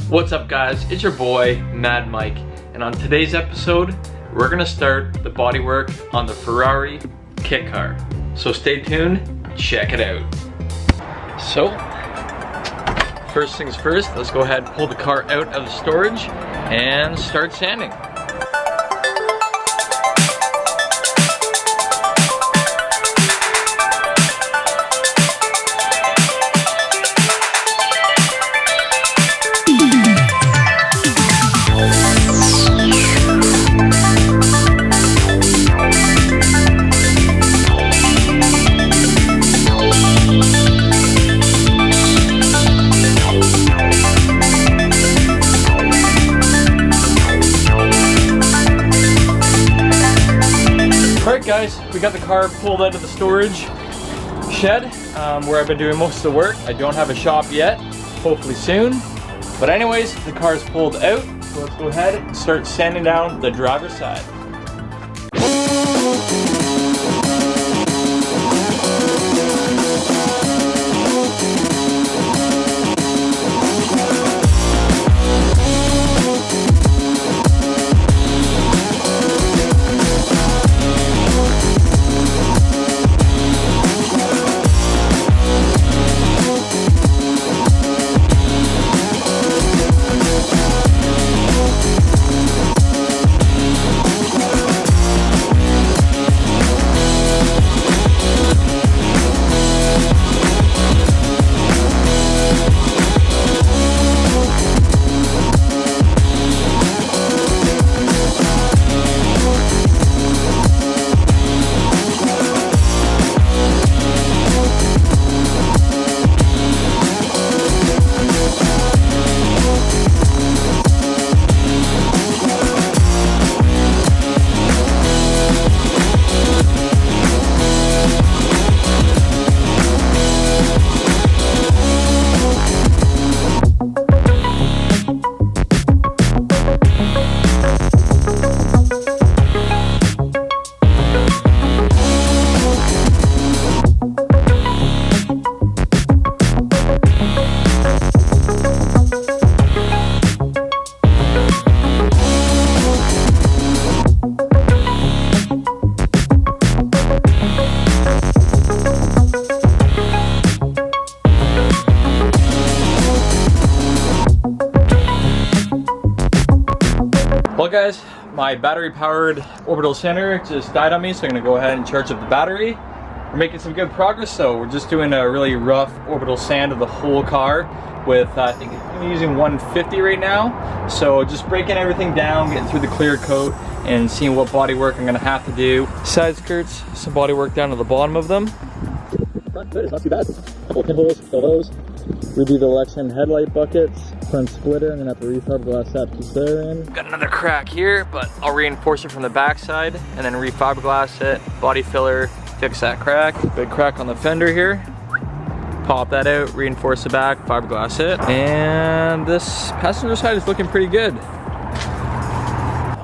What's up guys, it's your boy Mad Mike, and on today's episode we're gonna start the bodywork on the Ferrari kit car. So stay tuned, check it out. So first things first, let's go ahead and pull the car out of the storage and start sanding. Guys, we got the car pulled out of the storage shed where I've been doing most of the work. I don't have a shop yet, hopefully soon. But anyways, the car is pulled out, so let's go ahead and start sanding down the driver's side. Well guys, my battery powered orbital sander just died on me, so I'm going to go ahead and charge up the battery. We're making some good progress though. We're just doing a really rough orbital sand of the whole car with, I think I'm using 150 right now. So just breaking everything down, getting through the clear coat and seeing what body work I'm going to have to do. Side skirts, some body work down to the bottom of them. Front hood is not too bad. A couple pinholes, fill those. Redo the election headlight buckets. Front splitter, I'm gonna have to refiberglass that piece there in. Got another crack here, but I'll reinforce it from the back side and then refiberglass it, body filler, fix that crack. Big crack on the fender here. Pop that out, reinforce the back, fiberglass it. And this passenger side is looking pretty good.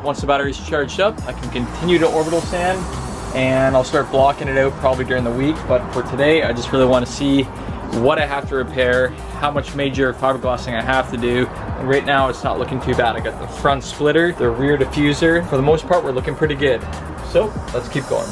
Once the battery's charged up, I can continue to orbital sand and I'll start blocking it out probably during the week. But for today, I just really want to see what I have to repair, how much major fiberglassing I have to do. And right now it's not looking too bad. I got the front splitter, the rear diffuser. For the most part, we're looking pretty good. So let's keep going.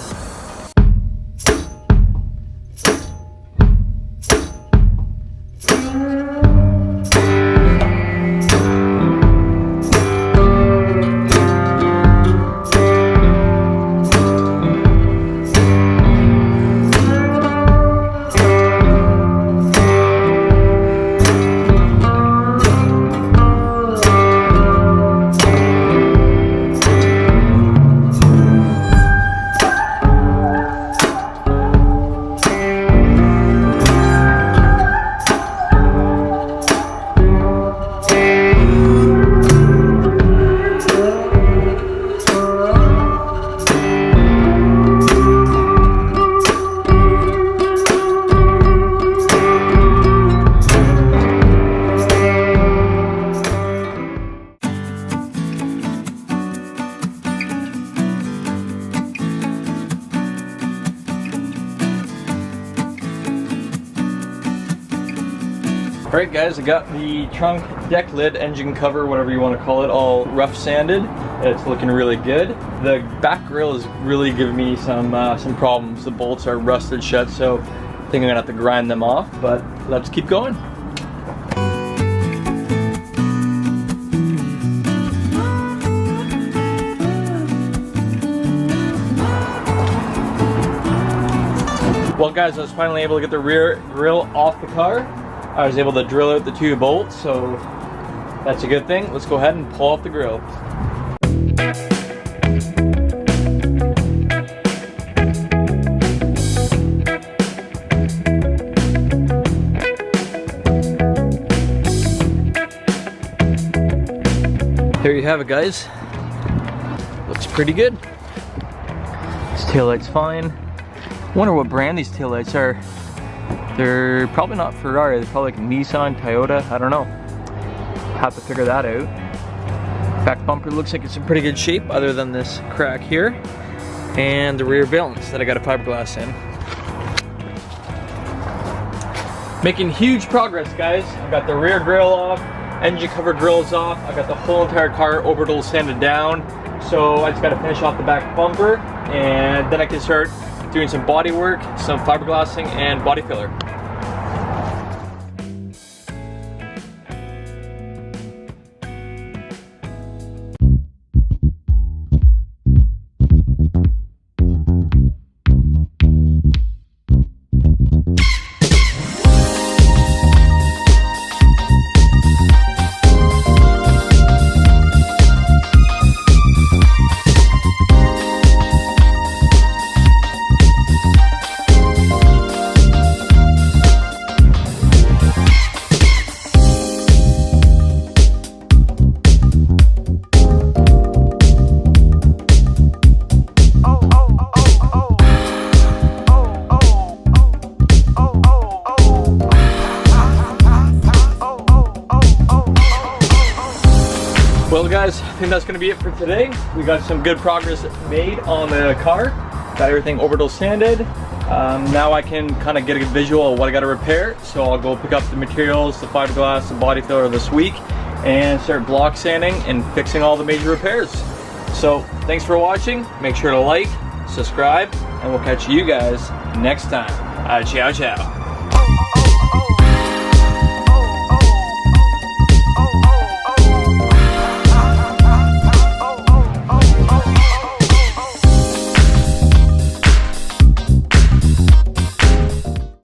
it, guys. I got the trunk deck lid, engine cover, whatever you want to call it, all rough sanded. It's looking really good. The back grille is really giving me some problems. The bolts are rusted shut, so I think I'm gonna have to grind them off, but let's keep going. Well guys, I was finally able to get the rear grille off the car. I was able to drill out the 2 bolts, so that's a good thing. Let's go ahead and pull off the grille. There you have it, guys. Looks pretty good. This taillight's fine. Wonder what brand these taillights are. They're probably not Ferrari, they're probably like Nissan, Toyota, I don't know. Have to figure that out. Back bumper looks like it's in pretty good shape other than this crack here. And the rear valance that I got a fiberglass in. Making huge progress, guys. I got the rear grille off, engine cover grills off, I got the whole entire car orbital sanded down. So I just gotta finish off the back bumper and then I can start doing some body work, some fiberglassing, and body filler. Well guys, I think that's going to be it for today. We got some good progress made on the car. Got everything orbital sanded. Now I can kind of get a visual of what I got to repair. So I'll go pick up the materials, the fiberglass, the body filler this week, and start block sanding and fixing all the major repairs. So thanks for watching. Make sure to like, subscribe, and we'll catch you guys next time. Ciao, ciao.